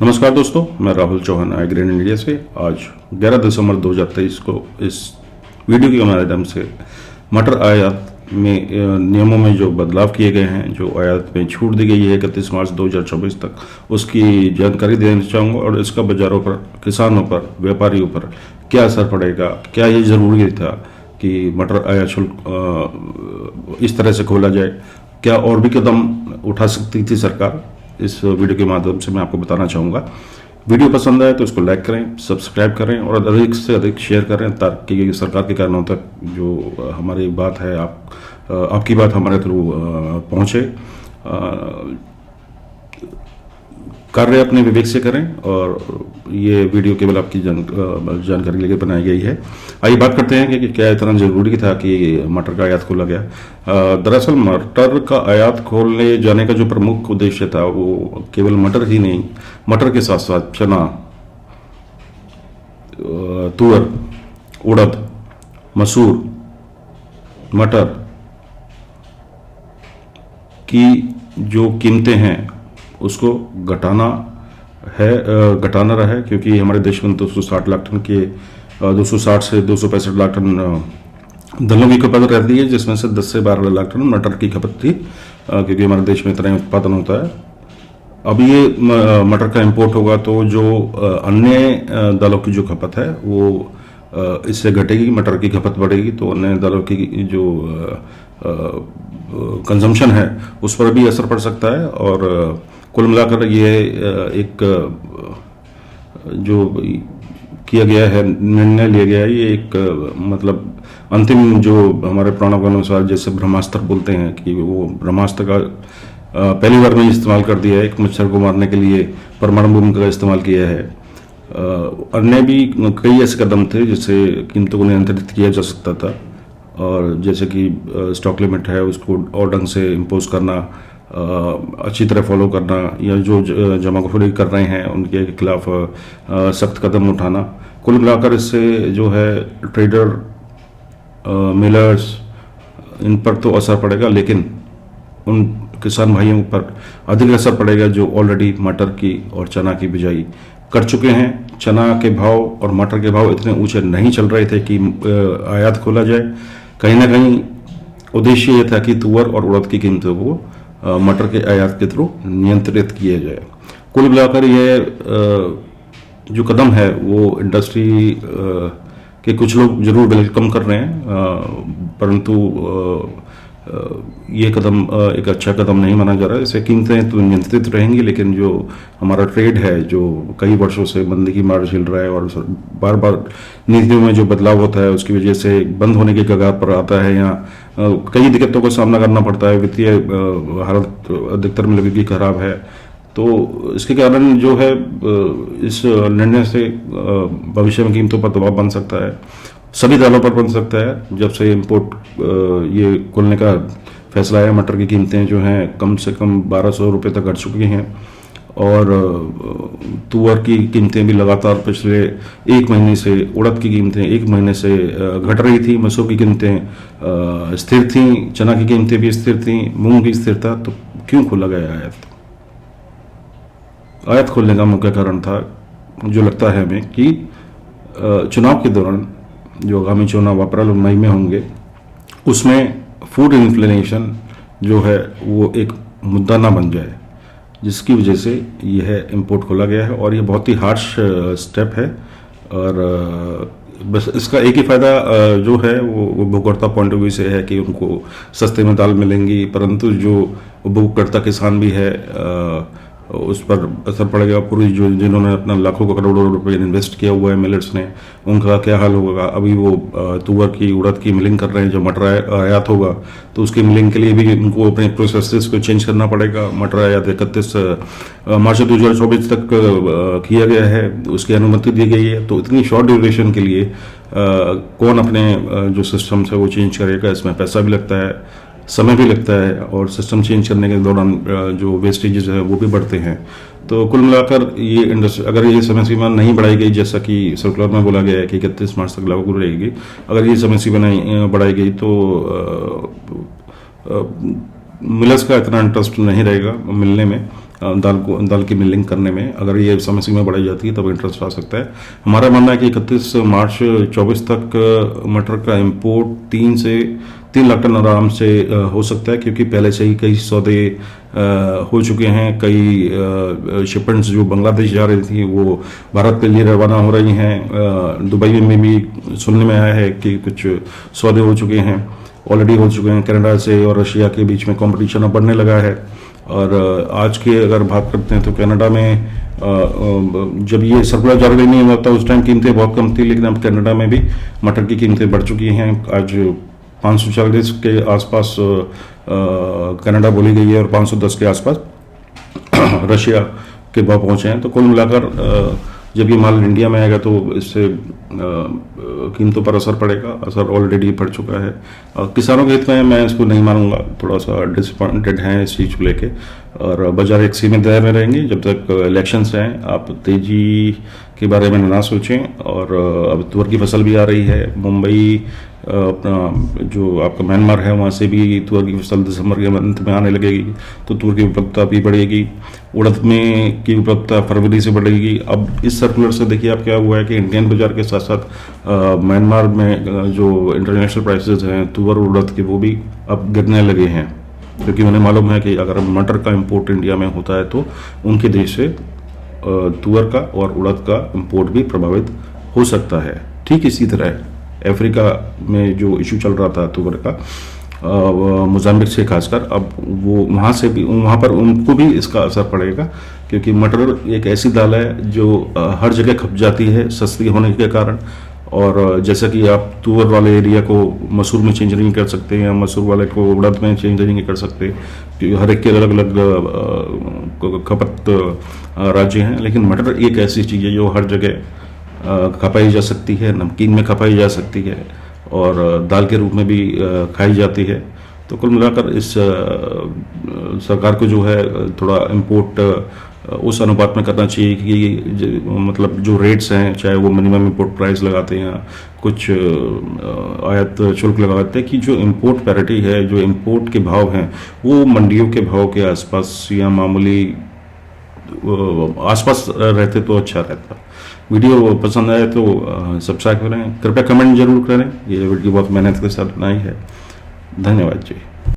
नमस्कार दोस्तों, मैं राहुल चौहान एग्रीन इंडिया से। आज 11 दिसंबर 2023 को इस वीडियो के माध्यम से मटर आयात में नियमों में जो बदलाव किए गए हैं, जो आयात में छूट दी गई है 31 मार्च 2024 तक, उसकी जानकारी देना चाहूँगा और इसका बाज़ारों पर, किसानों पर, व्यापारियों पर क्या असर पड़ेगा। क्या ये ज़रूरी था कि मटर आयात शुल्क इस तरह से खोला जाए? क्या और भी कदम उठा सकती थी सरकार? इस वीडियो के माध्यम से मैं आपको बताना चाहूँगा। वीडियो पसंद आए तो इसको लाइक करें, सब्सक्राइब करें और अधिक से अधिक शेयर करें ताकि सरकार के कानों तक जो हमारी बात है, आपकी बात हमारे थ्रू पहुँचे। कार्य अपने विवेक से करें और ये वीडियो केवल आपकी जानकारी के लिए बनाई गई है। आइए बात करते हैं कि क्या इतना ज़रूरी था कि मटर का आयात खोला गया। दरअसल मटर का आयात खोलने जाने का जो प्रमुख उद्देश्य था वो केवल मटर ही नहीं, मटर के साथ साथ चना, तुअर, उड़द, मसूर, मटर की जो कीमतें हैं उसको घटाना रहा है, क्योंकि हमारे देश में 260 लाख टन के 260 से 265 लाख टन दलहन की खपत रहती है, जिसमें से 10 से 12 लाख टन मटर की खपत थी, क्योंकि हमारे देश में इतना उत्पादन होता है। अब ये मटर का इंपोर्ट होगा तो जो अन्य दालों की जो खपत है वो इससे घटेगी, मटर की खपत बढ़ेगी तो अन्य दालों की जो कंजम्पशन है उस पर भी असर पड़ सकता है। और कुल मिलाकर ये एक जो किया गया है, निर्णय लिया गया है, ये एक मतलब अंतिम जो हमारे पुराणों के अनुसार जैसे ब्रह्मास्त्र बोलते हैं कि वो ब्रह्मास्त्र का पहली बार में इस्तेमाल कर दिया है। एक मच्छर को मारने के लिए परमाणु बम का इस्तेमाल किया है। अन्य भी कई ऐसे कदम थे जिससे कीमतों को नियंत्रित किया जा सकता था, और जैसे कि स्टॉक लिमिट है उसको और ढंग से इम्पोज करना, अच्छी तरह फॉलो करना, या जो जमाखोरी कर रहे हैं उनके खिलाफ सख्त कदम उठाना। कुल मिलाकर इससे जो है ट्रेडर, मिलर्स, इन पर तो असर पड़ेगा, लेकिन उन किसान भाइयों पर अधिक असर पड़ेगा जो ऑलरेडी मटर की और चना की बिजाई कर चुके हैं। चना के भाव और मटर के भाव इतने ऊंचे नहीं चल रहे थे कि आयात खोला जाए। कहीं ना कहीं उद्देश्य ये था कि तुअर और उड़द की कीमतों को मटर के आयात के थ्रू नियंत्रित किया जाए। कुल मिलाकर ये जो कदम है वो इंडस्ट्री के कुछ लोग जरूर वेलकम कर रहे हैं, परंतु ये कदम एक अच्छा कदम नहीं माना जा रहा है। इससे कीमतें तो नियंत्रित रहेंगी, लेकिन जो हमारा ट्रेड है जो कई वर्षों से मंदी की मार झेल रहा है और बार बार नीतियों में जो बदलाव होता है उसकी वजह से बंद होने की कगार पर आता है, या कई दिक्कतों का सामना करना पड़ता है। वित्तीय हालत अधिकतर में लोगों की खराब है, तो इसके कारण जो है इस निर्णय से भविष्य में कीमतों पर दबाव बन सकता है, सभी दालों पर बन सकता है। जब से इंपोर्ट ये खोलने का फैसला आया, मटर की कीमतें जो हैं कम से कम 1200 रुपये तक घट चुकी हैं, और तुअर की कीमतें भी लगातार पिछले एक महीने से, उड़द की कीमतें एक महीने से घट रही थी, मसूर की कीमतें स्थिर थी, चना की कीमतें भी स्थिर थी, मूंग भी स्थिर था। तो क्यों खोला गया आयात? आयात खोलने का मुख्य कारण था, जो लगता है हमें, कि चुनाव के दौरान जो आगामी चुनाव अप्रैल और मई में होंगे उसमें फूड इन्फ्लेशन जो है वो एक मुद्दा ना बन जाए, जिसकी वजह से यह इंपोर्ट खोला गया है। और ये बहुत ही हार्श स्टेप है, और बस इसका एक ही फ़ायदा जो है वो उपभोक्ता पॉइंट ऑफ व्यू से है कि उनको सस्ते में दाल मिलेंगी, परंतु जो उपभोक्ता किसान भी है उस पर असर पड़ेगा। पूरी जो जिन्होंने अपना लाखों करोड़ों रुपए इन्वेस्ट किया हुआ है मिलर्स ने, उनका क्या हाल होगा। अभी वो तुअर की, उड़द की मिलिंग कर रहे हैं, जो मटर आयात होगा तो उसकी मिलिंग के लिए भी उनको अपने प्रोसेसेस को चेंज करना पड़ेगा। मटर आयात 31 मार्च 2024 तक किया गया है, उसकी अनुमति दी गई है। तो इतनी शॉर्ट ड्यूरेशन के लिए कौन अपने जो सिस्टम है वो चेंज करेगा? इसमें पैसा भी लगता है, समय भी लगता है, और सिस्टम चेंज करने के दौरान जो वेस्टेजेस है वो भी बढ़ते हैं। तो कुल मिलाकर ये इंडस्ट्री, अगर ये समय सीमा नहीं बढ़ाई गई जैसा कि सर्कुलर में बोला गया है कि 31 मार्च तक लागू रहेगी, अगर ये समय सीमा नहीं बढ़ाई गई तो मिलर्स का इतना इंटरेस्ट नहीं रहेगा मिलने में, दाल की मिलिंग करने में अगर ये समय सीमा बढ़ाई जाती है तब इंटरेस्ट आ सकता है। हमारा मानना है कि 31 मार्च 24 तक मटर का इंपोर्ट 3 लाख टन आराम से हो सकता है, क्योंकि पहले से ही कई सौदे हो चुके हैं। कई शिपमेंट्स जो बांग्लादेश जा रही थी वो भारत के लिए रवाना हो रही हैं। दुबई में भी सुनने में आया है कि कुछ सौदे हो चुके हैं, ऑलरेडी हो चुके हैं। कनाडा से और रशिया के बीच में कंपटीशन अब बढ़ने लगा है। और आज के अगर बात करते हैं तो कनाडा में जब ये सर्कुलर जारी नहीं हुआ था उस टाइम कीमतें बहुत कम थी, लेकिन अब कनाडा में भी मटर की कीमतें बढ़ चुकी हैं। आज 540 के आसपास कनाडा बोली गई है और 510 के आसपास रशिया के भाव पहुंचे हैं। तो कुल मिलाकर जब ये माल इंडिया में आएगा तो इससे कीमतों पर असर पड़ेगा। असर ऑलरेडी पड़ चुका है। किसानों के हित में मैं इसको नहीं मानूंगा, थोड़ा सा डिसअपॉइंटेड हैं इस चीज़ को लेके। और बाजार एक सीमित दायरे में रहेंगे जब तक इलेक्शंस हैं। आप तेजी के बारे में ना सोचें। और अब तुअर की फसल भी आ रही है। मुंबई अपना जो आपका म्यांमार है वहाँ से भी तुअर की फसल दिसंबर के अंत में आने लगेगी, तो तुअर की उपलब्धता भी बढ़ेगी। उड़द में की उपलब्धता फरवरी से बढ़ेगी। अब इस सर्कुलर से देखिए आप क्या हुआ है कि इंडियन बाजार के साथ साथ म्यांमार में जो इंटरनेशनल प्राइसेस हैं तुअर और उड़द के वो भी अब गिरने लगे हैं, क्योंकि उन्हें मालूम है कि अगर मटर का इंपोर्ट इंडिया में होता है तो उनके देश से तुअर का और उड़द का इंपोर्ट भी प्रभावित हो सकता है। ठीक इसी तरह अफ्रीका में जो इशू चल रहा था तुअर का, मोजाम्बिक से खासकर, अब वो वहाँ से भी वहाँ पर उनको भी इसका असर पड़ेगा, क्योंकि मटर एक ऐसी दाल है जो हर जगह खप जाती है सस्ती होने के कारण। और जैसा कि आप तुअर वाले एरिया को मसूर में चेंज नहीं कर सकते या मसूर वाले को उड़द में चेंज नहीं कर सकते, क्योंकि हर एक के अलग अलग खपत राज्य हैं। लेकिन मटर एक ऐसी चीज़ है जो हर जगह खपाई जा सकती है, नमकीन में खपाई जा सकती है और दाल के रूप में भी खाई जाती है। तो कुल मिलाकर इस सरकार को जो है थोड़ा इम्पोर्ट उस अनुपात में करना चाहिए कि मतलब जो रेट्स हैं, चाहे वो मिनिमम इंपोर्ट प्राइस लगाते हैं, कुछ आयात शुल्क लगाते हैं, कि जो इंपोर्ट पैरिटी है, जो इंपोर्ट के भाव हैं वो मंडियों के भाव के आसपास या मामूली आसपास रहते तो अच्छा रहता। वीडियो पसंद आए तो सब्सक्राइब करें, कृपया कमेंट जरूर करें। ये वीडियो बहुत मेहनत के साथ बनाई है। धन्यवाद जी।